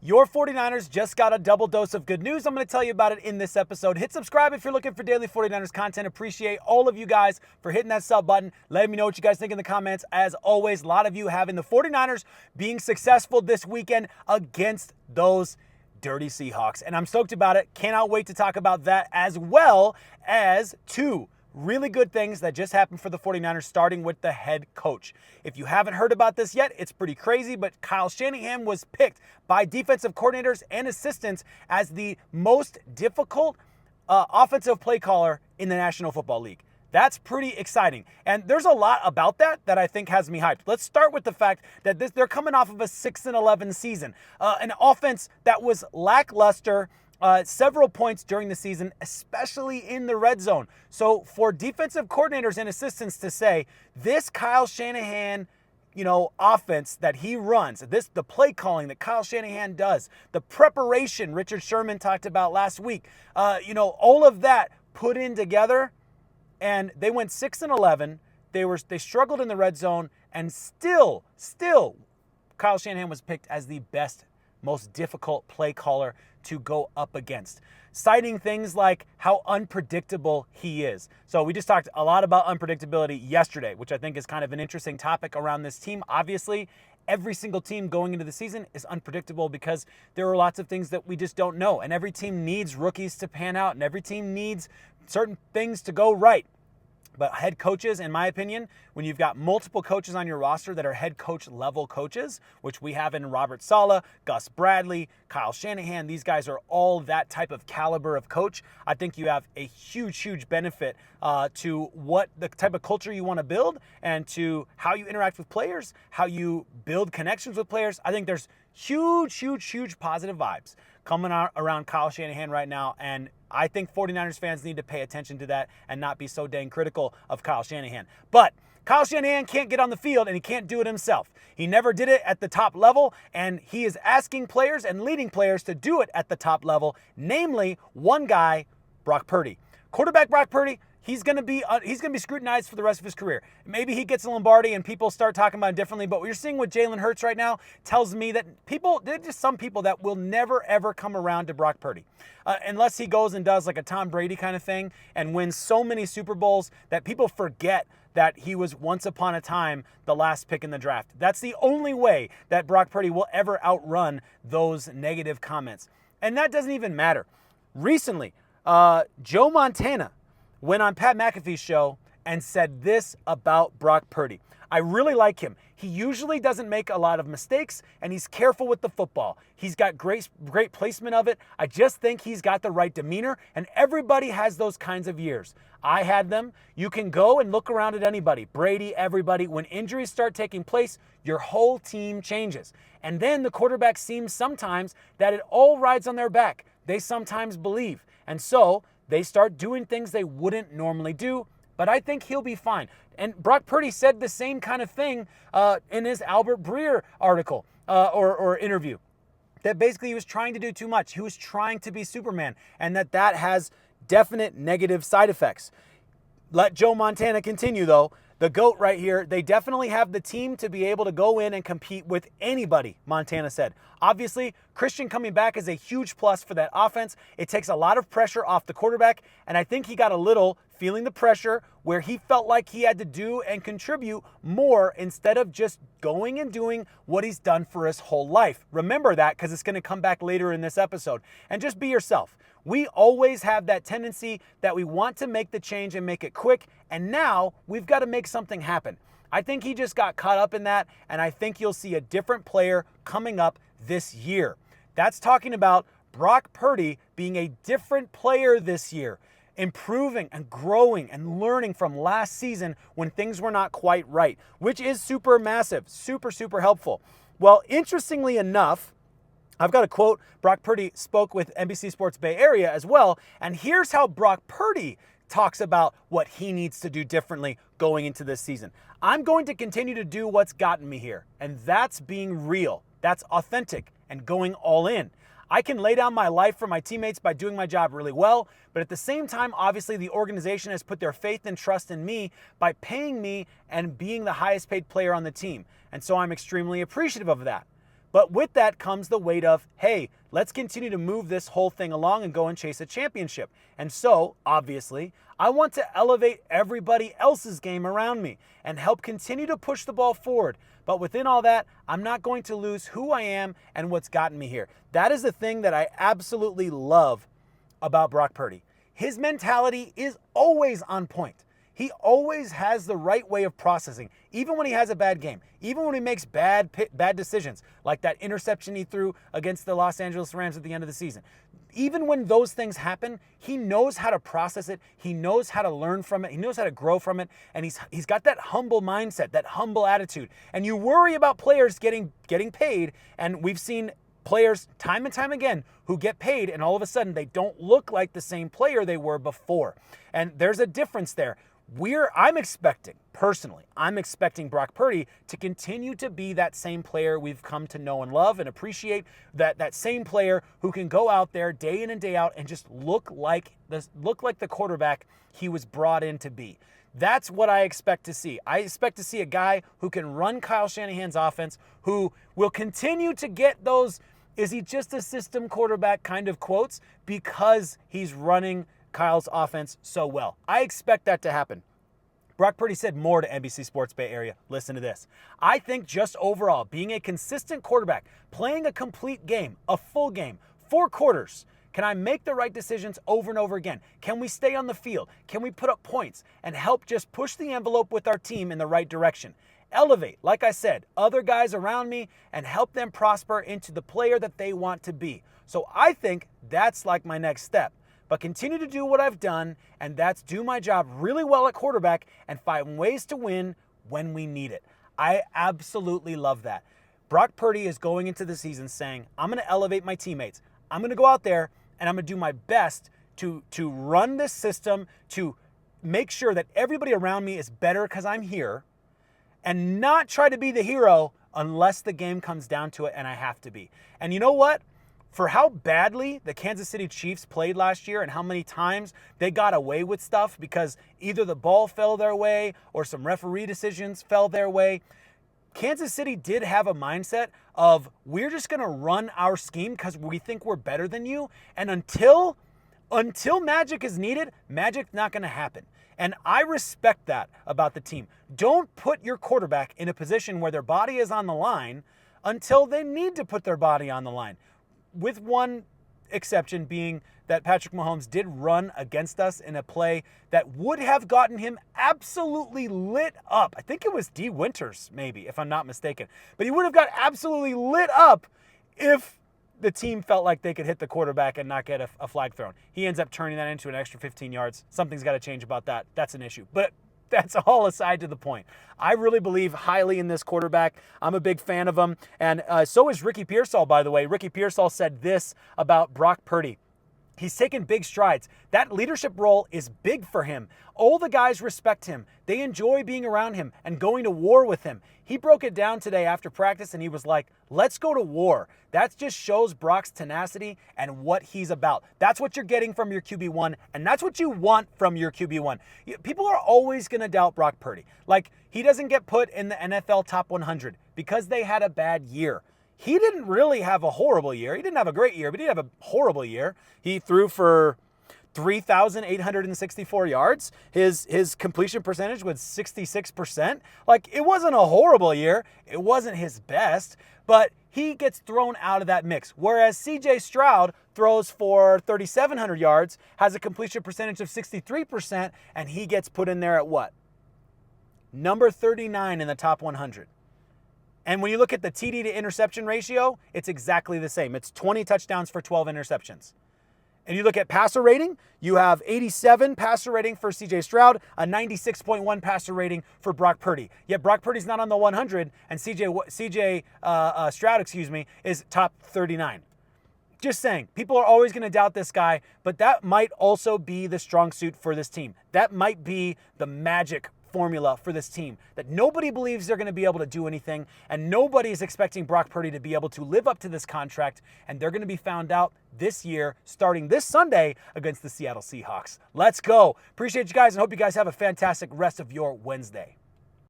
Your 49ers just got a double dose of good news. I'm going to tell you about it in this episode. Hit subscribe if you're looking for daily 49ers content. Appreciate all of you guys for hitting that sub button. Let me know what you guys think in the comments. As always, a lot of you having the 49ers being successful this weekend against those dirty Seahawks. And I'm stoked about it. Cannot wait to talk about that, as well as two really good things that just happened for the 49ers, starting with the head coach. If you haven't heard about this yet, it's pretty crazy, but Kyle Shanahan was picked by defensive coordinators and assistants as the most difficult offensive play caller in the National Football League. That's pretty exciting. And there's a lot about that I think has me hyped. Let's start with the fact that they're coming off of a 6-11 season. An offense that was lackluster several points during the season, especially in the red zone. So for defensive coordinators and assistants to say, this Kyle Shanahan, offense that he runs, the play calling that Kyle Shanahan does, the preparation Richard Sherman talked about last week, all of that put in together, and they went 6-11. They struggled in the red zone, and still, Kyle Shanahan was picked as the best, most difficult play caller to go up against, citing things like how unpredictable he is. So we just talked a lot about unpredictability yesterday, which I think is kind of an interesting topic around this team. Obviously, every single team going into the season is unpredictable because there are lots of things that we just don't know. And every team needs rookies to pan out, and every team needs certain things to go right. But head coaches, in my opinion, when you've got multiple coaches on your roster that are head coach level coaches, which we have in Robert Saleh, Gus Bradley, Kyle Shanahan, these guys are all that type of caliber of coach. I think you have a huge benefit to what the type of culture you want to build and to how you interact with players, how you build connections with players. I think there's huge positive vibes coming around Kyle Shanahan right now, and I think 49ers fans need to pay attention to that and not be so dang critical of Kyle Shanahan. But Kyle Shanahan can't get on the field, and he can't do it himself. He never did it at the top level, and he is asking players and leading players to do it at the top level, namely one guy, Brock Purdy. Quarterback Brock Purdy, he's going to be scrutinized for the rest of his career. Maybe he gets a Lombardi and people start talking about it differently, but what you're seeing with Jalen Hurts right now tells me that there's just some people that will never, ever come around to Brock Purdy. Unless he goes and does like a Tom Brady kind of thing and wins so many Super Bowls that people forget that he was once upon a time the last pick in the draft. That's the only way that Brock Purdy will ever outrun those negative comments. And that doesn't even matter. Recently, Joe Montana went on Pat McAfee's show and said this about Brock Purdy. I really like him. He usually doesn't make a lot of mistakes, and he's careful with the football. He's got great placement of it. I just think he's got the right demeanor, and everybody has those kinds of years. I had them. You can go and look around at anybody, Brady, everybody. When injuries start taking place, your whole team changes. And then the quarterback seems sometimes that it all rides on their back. They sometimes believe. And so they start doing things they wouldn't normally do, but I think he'll be fine. And Brock Purdy said the same kind of thing in his Albert Breer article or interview, that basically he was trying to do too much. He was trying to be Superman, and that has definite negative side effects. Let Joe Montana continue, though. The GOAT right here, they definitely have the team to be able to go in and compete with anybody, Montana said. Obviously, Christian coming back is a huge plus for that offense. It takes a lot of pressure off the quarterback, and I think he got a little feeling the pressure where he felt like he had to do and contribute more instead of just going and doing what he's done for his whole life. Remember that, because it's going to come back later in this episode. And just be yourself. We always have that tendency that we want to make the change and make it quick, and now we've got to make something happen. I think he just got caught up in that, and I think you'll see a different player coming up this year. That's talking about Brock Purdy being a different player this year, improving and growing and learning from last season when things were not quite right, which is super massive, super helpful. Well, interestingly enough, I've got a quote. Brock Purdy spoke with NBC Sports Bay Area as well, and here's how Brock Purdy talks about what he needs to do differently going into this season. I'm going to continue to do what's gotten me here, and that's being real. That's authentic and going all in. I can lay down my life for my teammates by doing my job really well, but at the same time, obviously the organization has put their faith and trust in me by paying me and being the highest paid player on the team. And so I'm extremely appreciative of that. But with that comes the weight of, hey, let's continue to move this whole thing along and go and chase a championship. And so, obviously, I want to elevate everybody else's game around me and help continue to push the ball forward. But within all that, I'm not going to lose who I am and what's gotten me here. That is the thing that I absolutely love about Brock Purdy. His mentality is always on point. He always has the right way of processing, even when he has a bad game, even when he makes bad decisions, like that interception he threw against the Los Angeles Rams at the end of the season. Even when those things happen, he knows how to process it. He knows how to learn from it. He knows how to grow from it. And he's got that humble mindset, that humble attitude. And you worry about players getting paid, and we've seen players time and time again who get paid and all of a sudden they don't look like the same player they were before. And there's a difference there. I'm expecting Brock Purdy to continue to be that same player we've come to know and love and appreciate, that same player who can go out there day in and day out and just look like the quarterback he was brought in to be. That's what I expect to see. I expect to see a guy who can run Kyle Shanahan's offense, who will continue to get those, is he just a system quarterback kind of quotes because he's running Kyle's offense so well. I expect that to happen. Brock Purdy said more to NBC Sports Bay Area. Listen to this. I think just overall, being a consistent quarterback, playing a complete game, a full game, 4 quarters, can I make the right decisions over and over again? Can we stay on the field? Can we put up points and help just push the envelope with our team in the right direction? Elevate, like I said, other guys around me and help them prosper into the player that they want to be. So I think that's like my next step. But continue to do what I've done, and that's do my job really well at quarterback and find ways to win when we need it. I absolutely love that. Brock Purdy is going into the season saying, I'm going to elevate my teammates. I'm going to go out there and I'm going to do my best to run this system, to make sure that everybody around me is better because I'm here, and not try to be the hero unless the game comes down to it and I have to be. And you know what? For how badly the Kansas City Chiefs played last year and how many times they got away with stuff because either the ball fell their way or some referee decisions fell their way, Kansas City did have a mindset of, we're just going to run our scheme because we think we're better than you. And until magic is needed, magic's not going to happen. And I respect that about the team. Don't put your quarterback in a position where their body is on the line until they need to put their body on the line. With one exception being that Patrick Mahomes did run against us in a play that would have gotten him absolutely lit up. I think it was D. Winters, maybe, if I'm not mistaken. But he would have got absolutely lit up if the team felt like they could hit the quarterback and not get a flag thrown. He ends up turning that into an extra 15 yards. Something's got to change about that. That's an issue. But that's all aside to the point. I really believe highly in this quarterback. I'm a big fan of him. And so is Ricky Pearsall, by the way. Ricky Pearsall said this about Brock Purdy. He's taken big strides. That leadership role is big for him. All the guys respect him. They enjoy being around him and going to war with him. He broke it down today after practice and he was like, let's go to war. That just shows Brock's tenacity and what he's about. That's what you're getting from your QB1, and that's what you want from your QB1. People are always going to doubt Brock Purdy. Like, he doesn't get put in the NFL top 100 because they had a bad year. He didn't really have a horrible year. He didn't have a great year, but he did have a horrible year. He threw for 3,864 yards. His completion percentage was 66%. Like, it wasn't a horrible year. It wasn't his best, but he gets thrown out of that mix. Whereas CJ Stroud throws for 3,700 yards, has a completion percentage of 63%, and he gets put in there at what? Number 39 in the top 100. And when you look at the TD to interception ratio, it's exactly the same. It's 20 touchdowns for 12 interceptions. And you look at passer rating, you have 87 passer rating for CJ Stroud, a 96.1 passer rating for Brock Purdy. Yet Brock Purdy's not on the 100, and CJ Stroud, is top 39. Just saying, people are always going to doubt this guy, but that might also be the strong suit for this team. That might be the magic formula for this team, that nobody believes they're going to be able to do anything, and nobody is expecting Brock Purdy to be able to live up to this contract, and they're going to be found out this year, starting this Sunday against the Seattle Seahawks. Let's go. Appreciate you guys, and hope you guys have a fantastic rest of your Wednesday.